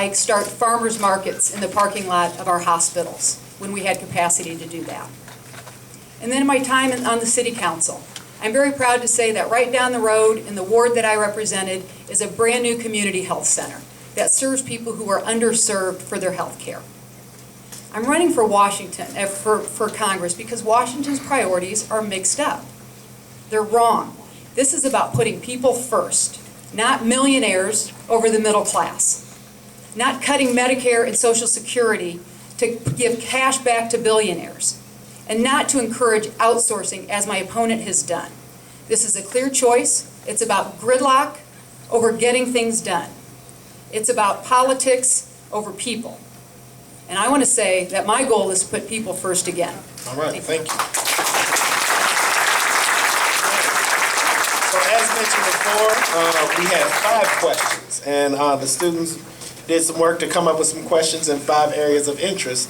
like start farmers markets in the parking lot of our hospitals when we had capacity to do that. And then in my time on the city council, I'm very proud to say that right down the road in the ward that I represented is a brand new community health center that serves people who are underserved for their health care. I'm running for Washington, for Congress, because Washington's priorities are mixed up. They're wrong. This is about putting people first, not millionaires over the middle class, not cutting Medicare and Social Security to give cash back to billionaires, and not to encourage outsourcing as my opponent has done. This is a clear choice. It's about gridlock over getting things done. It's about politics over people. And I want to say that my goal is to put people first again. All right, thank you. So as mentioned before, we have 5 questions, and the students did some work to come up with some questions in 5 areas of interest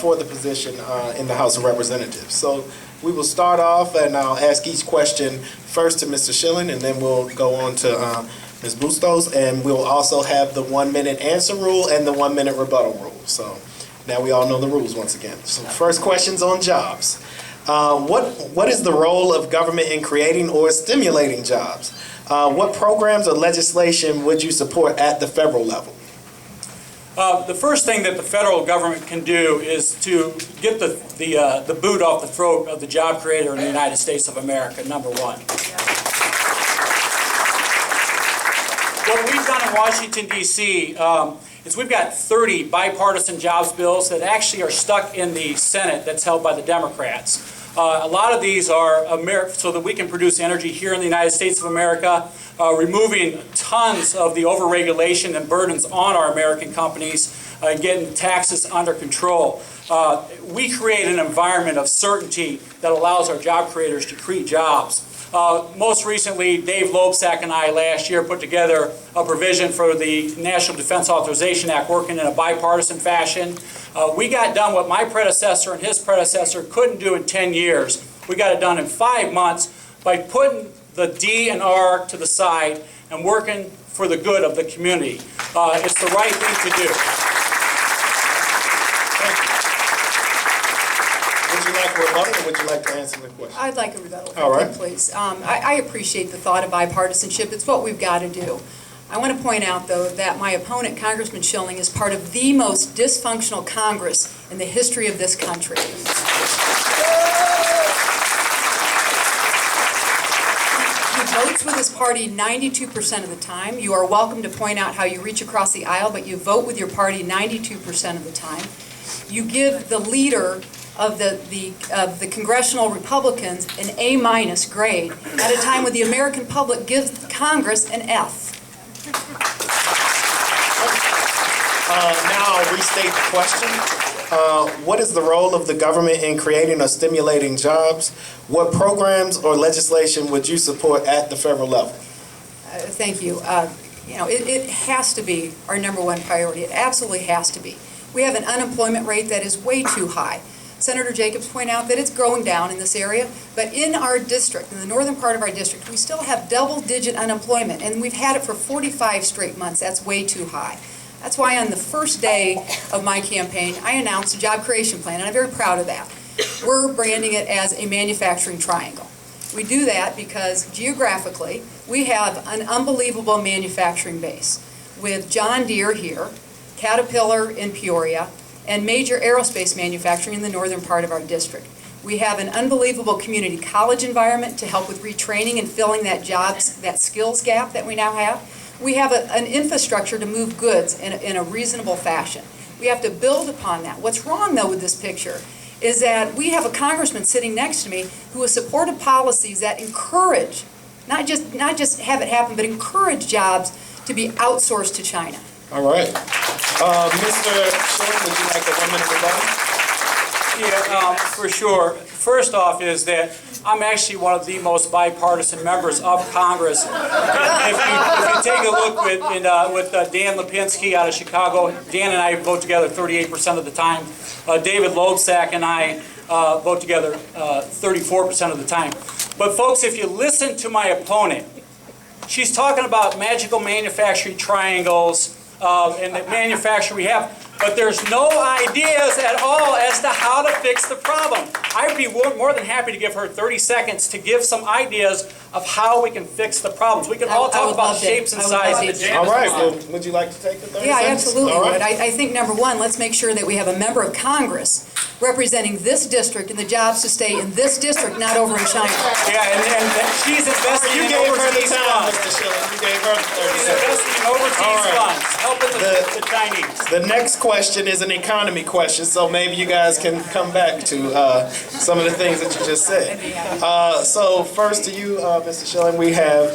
for the position in the House of Representatives. So we will start off, and I'll ask each question first to Mr. Schilling, and then we'll go on to Ms. Bustos, and we'll also have the 1-minute answer rule and the 1-minute rebuttal rule. So now we all know the rules once again. So first question's on jobs. What is the role of government in creating or stimulating jobs? What programs or legislation would you support at the federal level? The first thing that the federal government can do is to get the boot off the throat of the job creator in the United States of America, number one. What we've done in Washington, D.C. is we've got 30 bipartisan jobs bills that actually are stuck in the Senate that's held by the Democrats. A lot of these are so that we can produce energy here in the United States of America, removing tons of the overregulation and burdens on our American companies, getting taxes under control. We create an environment of certainty that allows our job creators to create jobs. Most recently, Dave Loebsack and I last year put together a provision for the National Defense Authorization Act, working in a bipartisan fashion. We got done what my predecessor and his predecessor couldn't do in 10 years. We got it done in 5 months by putting the D and R to the side and working for the good of the community. It's the right thing to do. Would you like a rebuttal, or would you like to answer the question? I'd like a rebuttal, all right, please. I appreciate the thought of bipartisanship. It's what we've got to do. I want to point out, though, that my opponent, Congressman Schilling, is part of the most dysfunctional Congress in the history of this country. He votes with his party 92% of the time. You are welcome to point out how you reach across the aisle, but you vote with your party 92% of the time. You give the leader of the congressional Republicans an A- grade at a time when the American public gives Congress an F. Now I'll restate the question. What is the role of the government in creating or stimulating jobs? What programs or legislation would you support at the federal level? Thank you. It has to be our #1 priority. It absolutely has to be. We have an unemployment rate that is way too high. Senator Jacobs pointed out that it's growing down in this area, but in our district, in the northern part of our district, we still have double-digit unemployment, and we've had it for 45 straight months. That's way too high. That's why on the first day of my campaign, I announced a job creation plan, and I'm very proud of that. We're branding it as a manufacturing triangle. We do that because geographically, we have an unbelievable manufacturing base with John Deere here, Caterpillar in Peoria, and major aerospace manufacturing in the northern part of our district. We have an unbelievable community college environment to help with retraining and filling that skills gap that we now have. We have an infrastructure to move goods in a reasonable fashion. We have to build upon that. What's wrong, though, with this picture is that we have a congressman sitting next to me who has supported policies that encourage, not just have it happen, but encourage jobs to be outsourced to China. All right. Mr. Schilling, would you like a 1-minute rebuttal? Yeah, for sure. First off is that I'm actually one of the most bipartisan members of Congress. If you take a look with Dan Lipinski out of Chicago, Dan and I vote together 38% of the time. David Loebsack and I vote together 34% of the time. But folks, if you listen to my opponent, she's talking about magical manufacturing triangles, and the manufacturer we have, but there's no ideas at all as to how to fix the problem. I'd be more than happy to give her 30 seconds to give some ideas of how we can fix the problems. We can all talk about shapes and sizes. All right, well, would you like to take the 30 Yeah, I seconds? absolutely All right. would. I think, number one, let's make sure that we have a member of Congress representing this district and the jobs to stay in this district, not over in China. Yeah, and she's investing You in gave her the overseas time, funds. Mr. Schilling. You gave her the 30 She's seconds. investing in overseas All right. funds, helping the Chinese. The next question is an economy question, so maybe you guys can come back to some of the things that you just said. So first to you, Mr. Schilling, we have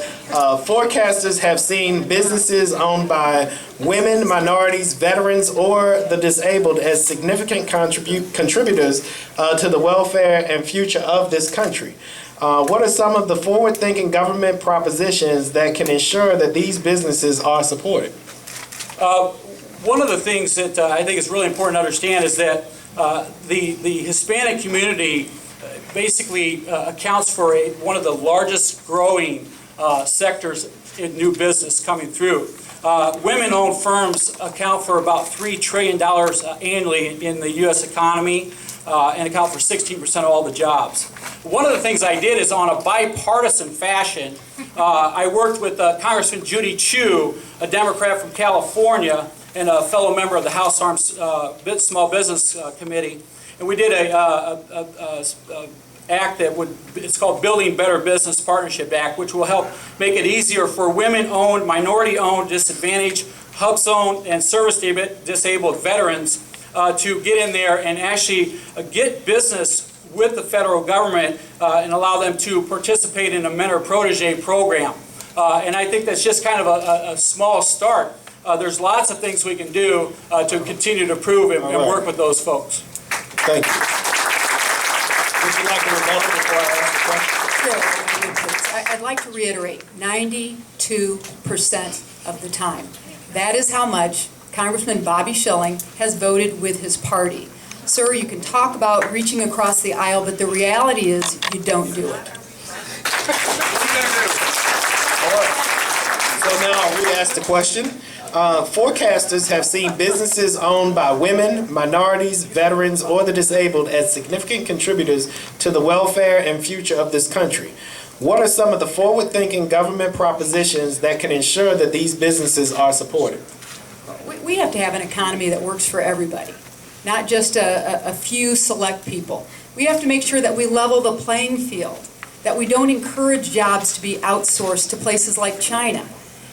forecasters have seen businesses owned by women, minorities, veterans, or the disabled as significant contributors to the welfare and future of this country. What are some of the forward-thinking government propositions that can ensure that these businesses are supported? One of the things that I think is really important to understand is that the Hispanic community basically accounts for one of the largest growing sectors in new business coming through. Women-owned firms account for about $3 trillion annually in the U.S. economy and account for 16% of all the jobs. One of the things I did is on a bipartisan fashion, I worked with Congressman Judy Chu, a Democrat from California, and a fellow member of the House Armed Small Business Committee, and we did a act that it's called Building Better Business Partnership Act, which will help make it easier for women-owned, minority-owned, disadvantaged, HUB-owned, and service-disabled veterans to get in there and actually get business with the federal government and allow them to participate in a mentor-protege program. And I think that's just kind of a small start. There's lots of things we can do to continue to improve and work with those folks. Thank you. Would you like to rebuttal before I ask the question? Sure, I would, please. I'd like to reiterate, 92% of the time. That is how much Congressman Bobby Schilling has voted with his party. Sir, you can talk about reaching across the aisle, but the reality is you don't do it. All right. So now we ask the question. Forecasters have seen businesses owned by women, minorities, veterans, or the disabled as significant contributors to the welfare and future of this country. What are some of the forward-thinking government propositions that can ensure that these businesses are supported? We have to have an economy that works for everybody, not just a few select people. We have to make sure that we level the playing field, that we don't encourage jobs to be outsourced to places like China.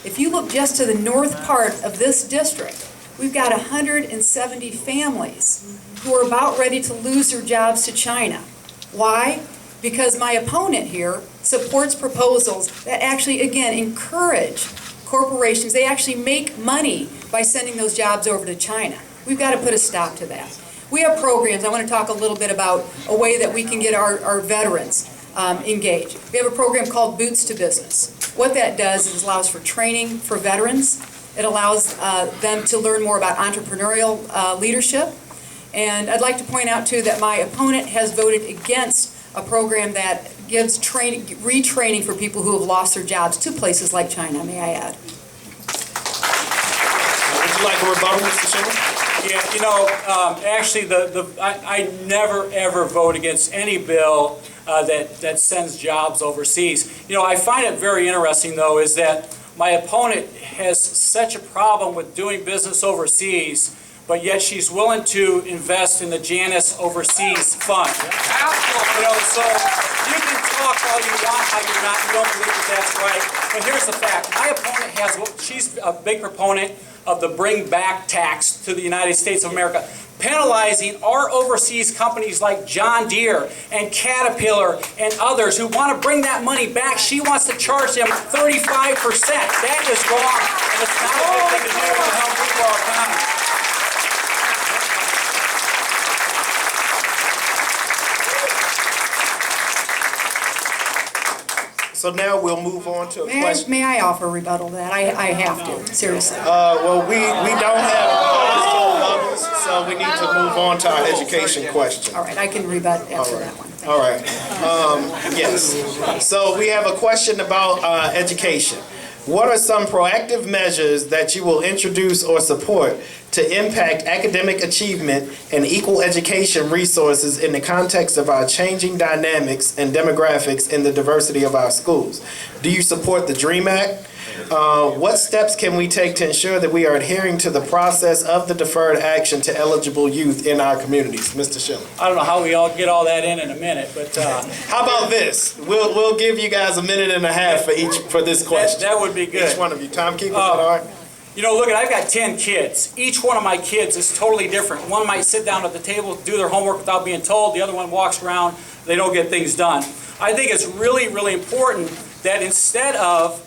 If you look just to the north part of this district, we've got 170 families who are about ready to lose their jobs to China. Why? Because my opponent here supports proposals that actually, again, encourage corporations. They actually make money by sending those jobs over to China. We've got to put a stop to that. We have programs. I want to talk a little bit about a way that we can get our veterans engaged. We have a program called Boots to Business. What that does is allows for training for veterans. It allows them to learn more about entrepreneurial leadership. And I'd like to point out, too, that my opponent has voted against a program that gives retraining for people who have lost their jobs to places like China, may I add. Would you like a rebuttal, Mr. Schilling? Yeah, you know, actually, I never, ever vote against any bill that sends jobs overseas. You know, I find it very interesting, though, is that my opponent has such a problem with doing business overseas, but yet she's willing to invest in the Janus Overseas Fund. You know, so you can talk all you want how you don't believe that that's right, but here's the fact. My opponent she's a big proponent of the bring back tax to the United States of America, penalizing our overseas companies like John Deere and Caterpillar and others who want to bring that money back. She wants to charge them 35%. That is wrong, and it's not a good thing to do to help people our economy. So now we'll move on to a question. May I offer a rebuttal to that? I have to, seriously. Well, we don't have rebuttals, so we need to move on to our education question. All right, I can rebut after that one. All right. Yes. So we have a question about education. What are some proactive measures that you will introduce or support to impact academic achievement and equal education resources in the context of our changing dynamics and demographics in the diversity of our schools? Do you support the DREAM Act? What steps can we take to ensure that we are adhering to the process of the deferred action to eligible youth in our communities? Mr. Schiller. I don't know how we all get all that in a minute, but How about this? We'll give you guys a minute and a half for this question. that would be good. Each one of you. Timekeeper, is that all right? You know, look, I've got 10 kids. Each one of my kids is totally different. One might sit down at the table, do their homework without being told. The other one walks around, they don't get things done. I think it's really, really important that instead of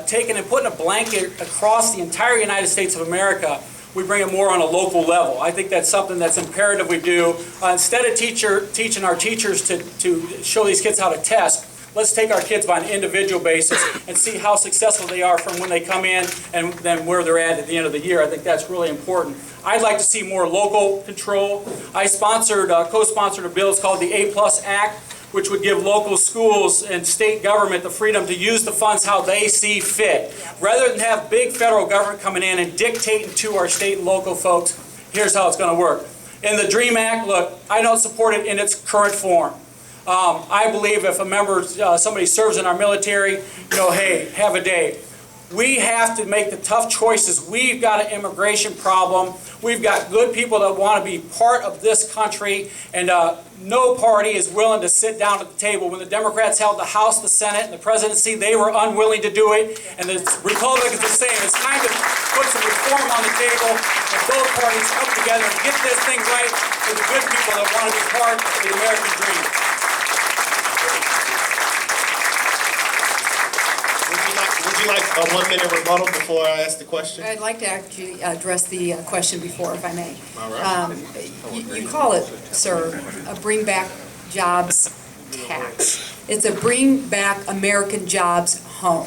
taking and putting a blanket across the entire United States of America, we bring it more on a local level. I think that's something that's imperative we do. Instead of teaching our teachers to show these kids how to test, let's take our kids on an individual basis and see how successful they are from when they come in and then where they're at the end of the year. I think that's really important. I'd like to see more local control. I co-sponsored a bill. It's called the A+ Act, which would give local schools and state government the freedom to use the funds how they see fit. Rather than have big federal government coming in and dictating to our state and local folks, here's how it's going to work. In the DREAM Act, look, I don't support it in its current form. I believe if a member, somebody serves in our military, you know, hey, have a day. We have to make the tough choices. We've got an immigration problem. We've got good people that want to be part of this country, and no party is willing to sit down at the table. When the Democrats held the House, the Senate, and the presidency, they were unwilling to do it, and the Republicans are saying it's time to put some reform on the table, and both parties come together and get this thing right for the good people that want to be part of the American dream. Would you like a 1-minute rebuttal before I ask the question? I'd like to actually address the question before, if I may. All right. You call it, sir, a Bring Back Jobs tax. It's a Bring Back American Jobs home.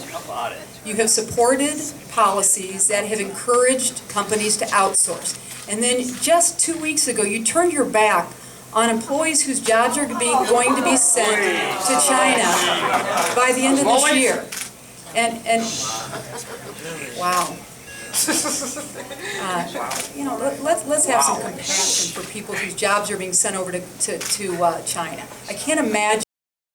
You have supported policies that have encouraged companies to outsource. And then just 2 weeks ago, you turned your back on employees whose jobs are going to be sent to China by the end of this year. And wow. You know, let's have some compassion for people whose jobs are being sent over to China. I can't imagine